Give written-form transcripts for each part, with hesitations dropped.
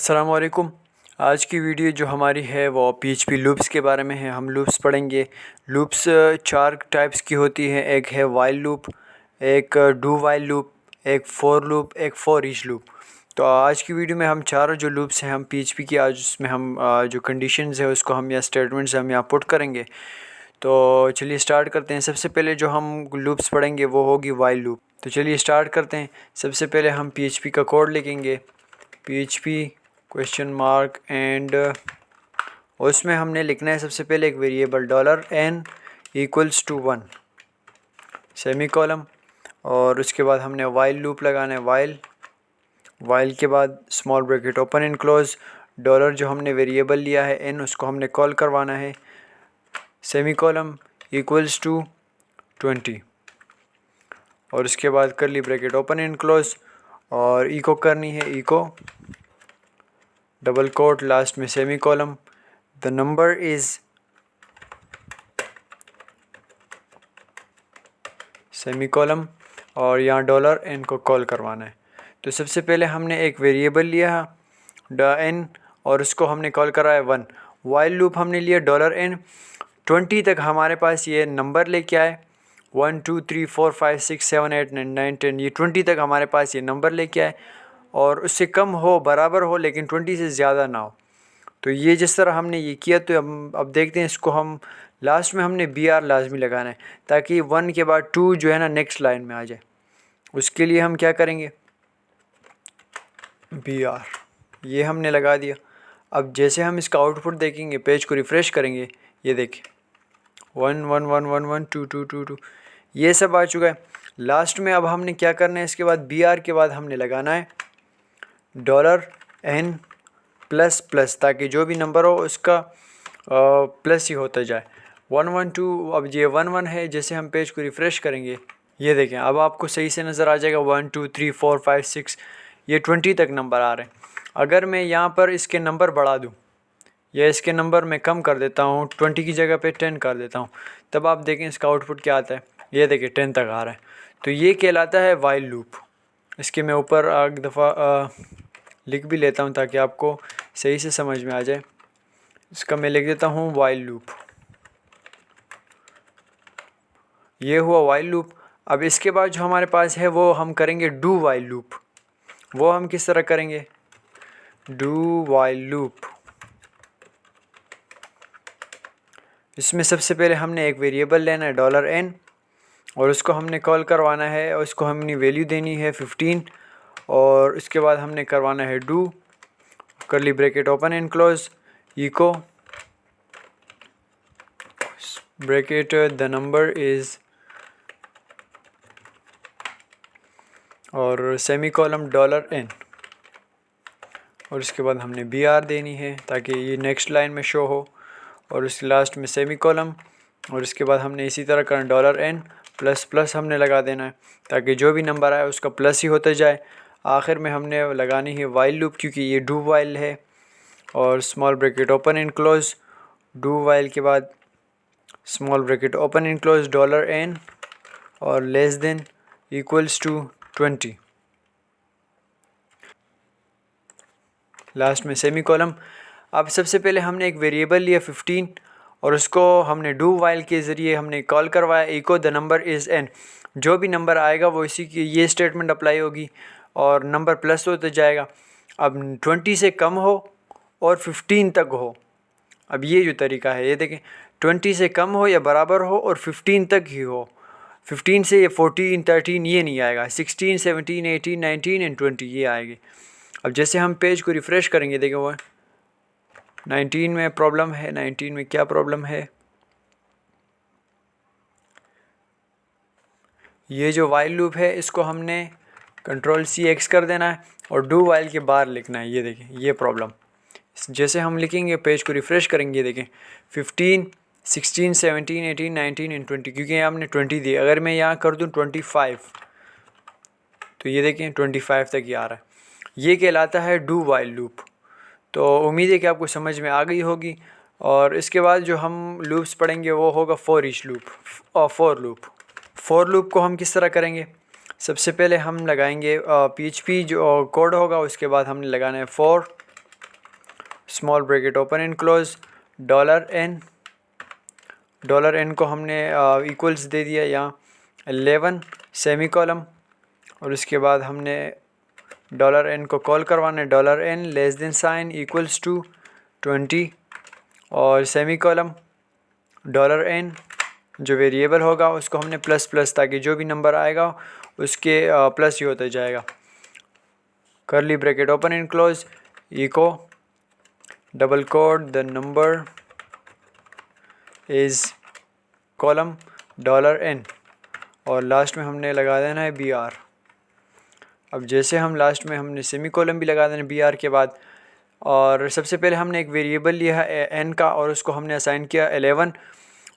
अस्सलाम वालेकुम। आज की वीडियो जो हमारी है वो पीएचपी लूप्स के बारे में है। हम लूप्स पढ़ेंगे। लूप्स चार टाइप्स की होती हैं। एक है वाइल लूप, एक डू वाइल लूप, एक फॉर लूप, एक फॉर ईच लूप। तो आज की वीडियो में हम चारों जो लूप्स हैं हम पीएचपी की आज उसमें हम जो कंडीशंस है उसको हम या स्टेटमेंट्स हम यहाँ पुट करेंगे। तो चलिए स्टार्ट करते हैं। सबसे पहले जो हम लूप्स पढ़ेंगे वो होगी वाइल लूप। तो चलिए स्टार्ट करते हैं। सबसे पहले हम पीएचपी का कोड लिखेंगे, पीएचपी क्वेश्चन मार्क एंड उसमें हमने लिखना है सबसे पहले एक variable $n equals to 1 semicolon, और उसके बाद हमने वाइल लूप लगाना है। वाइल के बाद small bracket open and close, dollar जो हमने वेरिएबल लिया है n उसको हमने कॉल करवाना है, सेमी कॉलम इक्वल्स टू 20, और उसके बाद curly bracket open and close, और इको करनी है, इको डबल कोट लास्ट में semi column, the number is semi column, और यहाँ $n को कॉल करवाना है। तो सबसे पहले हमने एक वेरिएबल लिया $n और उसको हमने कॉल करा है 1। वाइल लूप हमने लिया $n, 20 तक हमारे पास ये नंबर लेके आए, 1 2 3 4 5 6 7 8 9 10, ये 20 तक हमारे पास ये नंबर लेके आए, और उससे कम हो, बराबर हो, लेकिन 20 से ज़्यादा ना हो। तो ये जिस तरह हमने ये किया, तो अब देखते हैं इसको हम लास्ट में हमने BR लाजमी लगाना है ताकि 1 के बाद 2 जो है ना नेक्स्ट लाइन में आ जाए। उसके लिए हम क्या करेंगे, BR ये हमने लगा दिया। अब जैसे हम इसका आउटपुट देखेंगे, पेज को रिफ़्रेश करेंगे, ये देखिए 1 1 1 1 1 2 2 2 2 ये सब आ चुका है। लास्ट में अब हमने क्या करना है, इसके बाद BR के बाद हमने लगाना है $n प्लस प्लस, ताकि जो भी नंबर हो उसका प्लस ही होता जाए। 1 1 2, अब ये 1 1 है। जैसे हम पेज को रिफ़्रेश करेंगे, ये देखें अब आपको सही से नज़र आ जाएगा 1 2 3 4 5 6, ये 20 तक नंबर आ रहे हैं। अगर मैं यहाँ पर इसके नंबर बढ़ा दूँ या इसके नंबर मैं कम कर देता हूँ, 20 की जगह पे 10 कर देता हूँ, तब आप देखें इसका आउटपुट क्या आता है। ये देखिए 10 तक आ रहा है। तो ये कहलाता है वाइल लूप। इसके मैं ऊपर एक दफ़ा लिख भी लेता हूँ ताकि आपको सही से समझ में आ जाए। इसका मैं लिख देता हूँ वाइल लूप। ये हुआ वाइल लूप। अब इसके बाद जो हमारे पास है वो हम करेंगे डू वाइल लूप। वो हम किस तरह करेंगे, डू वाइल लूप। इसमें सबसे पहले हमने एक वेरिएबल लेना है $n, और उसको हमने कॉल करवाना है, और उसको हमने वैल्यू देनी है 15, और उसके बाद हमने करवाना है do curly bracket open and close, echo bracket the number is, और सेमी कॉलम $n, और उसके बाद हमने BR देनी है ताकि ये नेक्स्ट लाइन में शो हो, और उसके लास्ट में सेमी कॉलम, और उसके बाद हमने इसी तरह करना $n प्लस प्लस हमने लगा देना है ताकि जो भी नंबर आए उसका प्लस ही होता जाए। आखिर में हमने लगानी है वाइल लूप क्योंकि ये डू वाइल है, और small bracket open and close, do while के बाद small bracket open and close $n और less than equals to 20, last में सेमी कॉलम। अब सबसे पहले हमने एक वेरिएबल लिया 15, और उसको हमने डू वाइल के ज़रिए हमने कॉल करवाया, echo the number is n। जो भी नंबर आएगा वो इसी की ये स्टेटमेंट अप्लाई होगी, और नंबर प्लस होता जाएगा। अब 20 से कम हो और 15 तक हो। अब ये जो तरीका है, ये देखें 20 से कम हो या बराबर हो और 15 तक ही हो। 15 से ये 14 13 ये नहीं आएगा, 16 17 18 19 एंड 20 ये आएगी। अब जैसे हम पेज को रिफ़्रेश करेंगे, देखें वो 19 में प्रॉब्लम है। 19 में क्या प्रॉब्लम है, ये जो वाइल लूप है इसको हमने Ctrl+C कर देना है और डू वाइल के बाहर लिखना है। ये देखें ये प्रॉब्लम, जैसे हम लिखेंगे पेज को रिफ़्रेश करेंगे, देखें 15 16 17 18 19 एंड 20, क्योंकि हमने 20 दी। अगर मैं यहाँ कर दूँ 25, तो ये देखें 25 तक ही आ रहा है। ये कहलाता है डू वाइल लूप। तो उम्मीद है कि आपको समझ में आ गई होगी। और इसके बाद जो हम लूप्स पढ़ेंगे वो होगा फॉर ईच लूप और फॉर लूप। फॉर लूप को हम किस तरह करेंगे, सबसे पहले हम लगाएंगे PHP जो कोड होगा, उसके बाद हमने लगाना है for small bracket open and close, dollar an को हमने इक्वल्स दे दिया यहाँ 11 सेमी कॉलम, और उसके बाद हमने डॉलर एन को कॉल करवाना है, dollar N less than sign equals to 20 और सेमी कॉलम, डॉलर एन जो वेरिएबल होगा उसको हमने प्लस प्लस, ताकि जो भी नंबर आएगा उसके प्लस ही होता जाएगा, curly bracket open and close, echo double quote the number is colon dollar N, और लास्ट में हमने लगा देना है बी आर। अब जैसे हम लास्ट में हमने सेमी कॉलम भी लगा देना बी आर के बाद, और सबसे पहले हमने एक वेरिएबल लिया है एन का और उसको हमने असाइन किया 11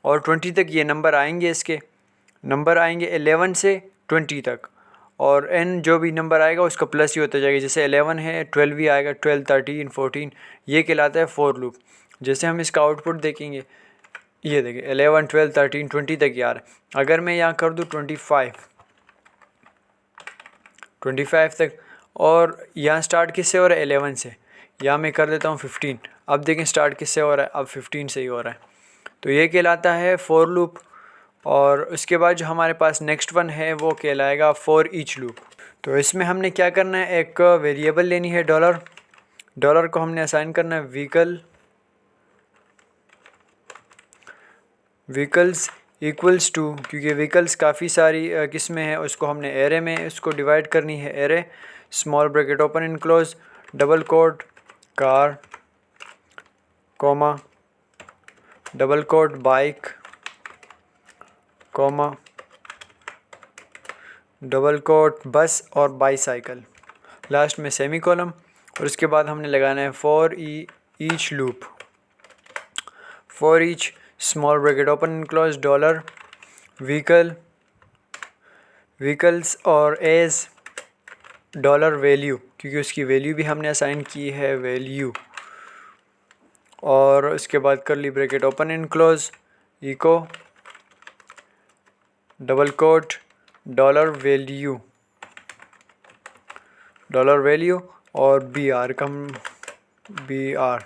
और 20 तक ये नंबर आएंगे, इसके नंबर आएंगे 11 से 20 तक, और एन जो भी नंबर आएगा उसका प्लस ही होता जाएगा। जैसे 11 है 12 भी आएगा, 12 13 14, ये कहलाता है फॉर लूप। जैसे हम इसका आउटपुट देखेंगे, ये देखिए 11 12 13 20 तक यार, अगर मैं यहाँ कर दूँ 25 तक, और यहाँ स्टार्ट किससे हो रहा है 11 से, यहाँ मैं कर देता हूँ 15। अब देखें स्टार्ट किससे हो रहा है, अब 15 से ही हो रहा है, तो ये कहलाता है फॉर लूप। और उसके बाद जो हमारे पास नेक्स्ट वन है वो कहलाएगा फॉर ईच लूप। तो इसमें हमने क्या करना है, एक वेरिएबल लेनी है डॉलर को हमने असाइन करना है व्हीकल्स इक्वल्स टू, क्योंकि व्हीकल्स काफ़ी सारी किस्में हैं, उसको हमने एरे में उसको डिवाइड करनी है, array small bracket open and close double quote car comma double quote bike comma double quote bus और बाईसाइकिल, लास्ट में सेमी कॉलम, और उसके बाद हमने लगाना है for each loop, for each small bracket open and close dollar vehicles और as dollar value, क्योंकि उसकी वैल्यू भी हमने असाइन की है वैल्यू, और उसके बाद curly bracket open and close echo double quote dollar value और बी आर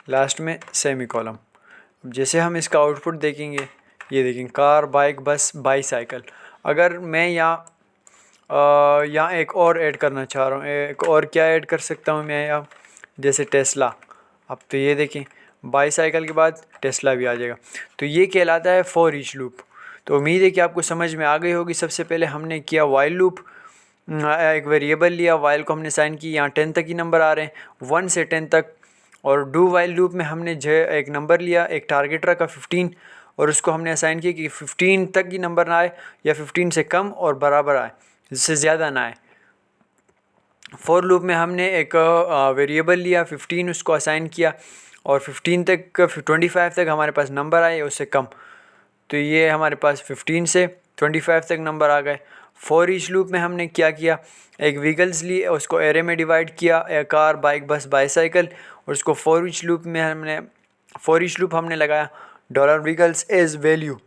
लास्ट में सेमी कॉलम। जैसे हम इसका आउटपुट देखेंगे, ये देखेंगे कार बाइक बस बाईसाइकिल। अगर मैं यहाँ एक और ऐड करना चाह रहा हूँ, एक और क्या ऐड कर सकता हूँ मैं यहाँ, जैसे टेस्ला। अब तो ये देखें बाईसाइकिल के बाद टेस्ला भी आ जाएगा, तो ये कहलाता है फॉर ईच लूप। तो उम्मीद है कि आपको समझ में आ गई होगी। सबसे पहले हमने किया वाइल लूप, एक वेरिएबल लिया, वाइल को हमने साइन की, यहाँ 10 तक ही नंबर आ रहे हैं 1 से 10 तक, और डू वाइल लूप में हमने जो एक नंबर लिया, एक टारगेट रखा 15, और उसको हमने असाइन किया कि 15 तक ही नंबर ना आए या 15 से कम और बराबर आए, जिससे ज़्यादा ना आए। फॉर लूप में हमने एक वेरिएबल लिया 15, उसको असाइन किया, और 15 तक 25 तक हमारे पास नंबर आए उससे कम, तो ये हमारे पास 15 से 25 तक नंबर आ गए। फॉर ईच लूप में हमने क्या किया, एक व्हीकल्स लिए, उसको एरे में डिवाइड किया, कार बाइक बस बाईसाइकिल, और उसको फॉर ईच लूप हमने लगाया डॉलर व्हीकल्स एज वैल्यू,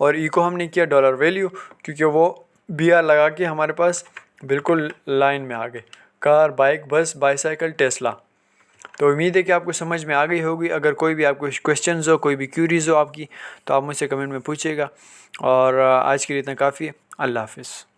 और ई को हमने किया डॉलर वैल्यू, क्योंकि वो बी आर लगा के हमारे पास बिल्कुल लाइन में आ गए, कार बाइक बस बाईसाइकिल टेस्ला। तो उम्मीद है कि आपको समझ में आ गई होगी। अगर कोई भी आपको क्वेश्चंस हो, कोई भी क्यूरीज़ हो आपकी, तो आप मुझसे कमेंट में पूछिएगा। और आज के लिए इतना काफ़ी है। अल्लाह हाफिज़।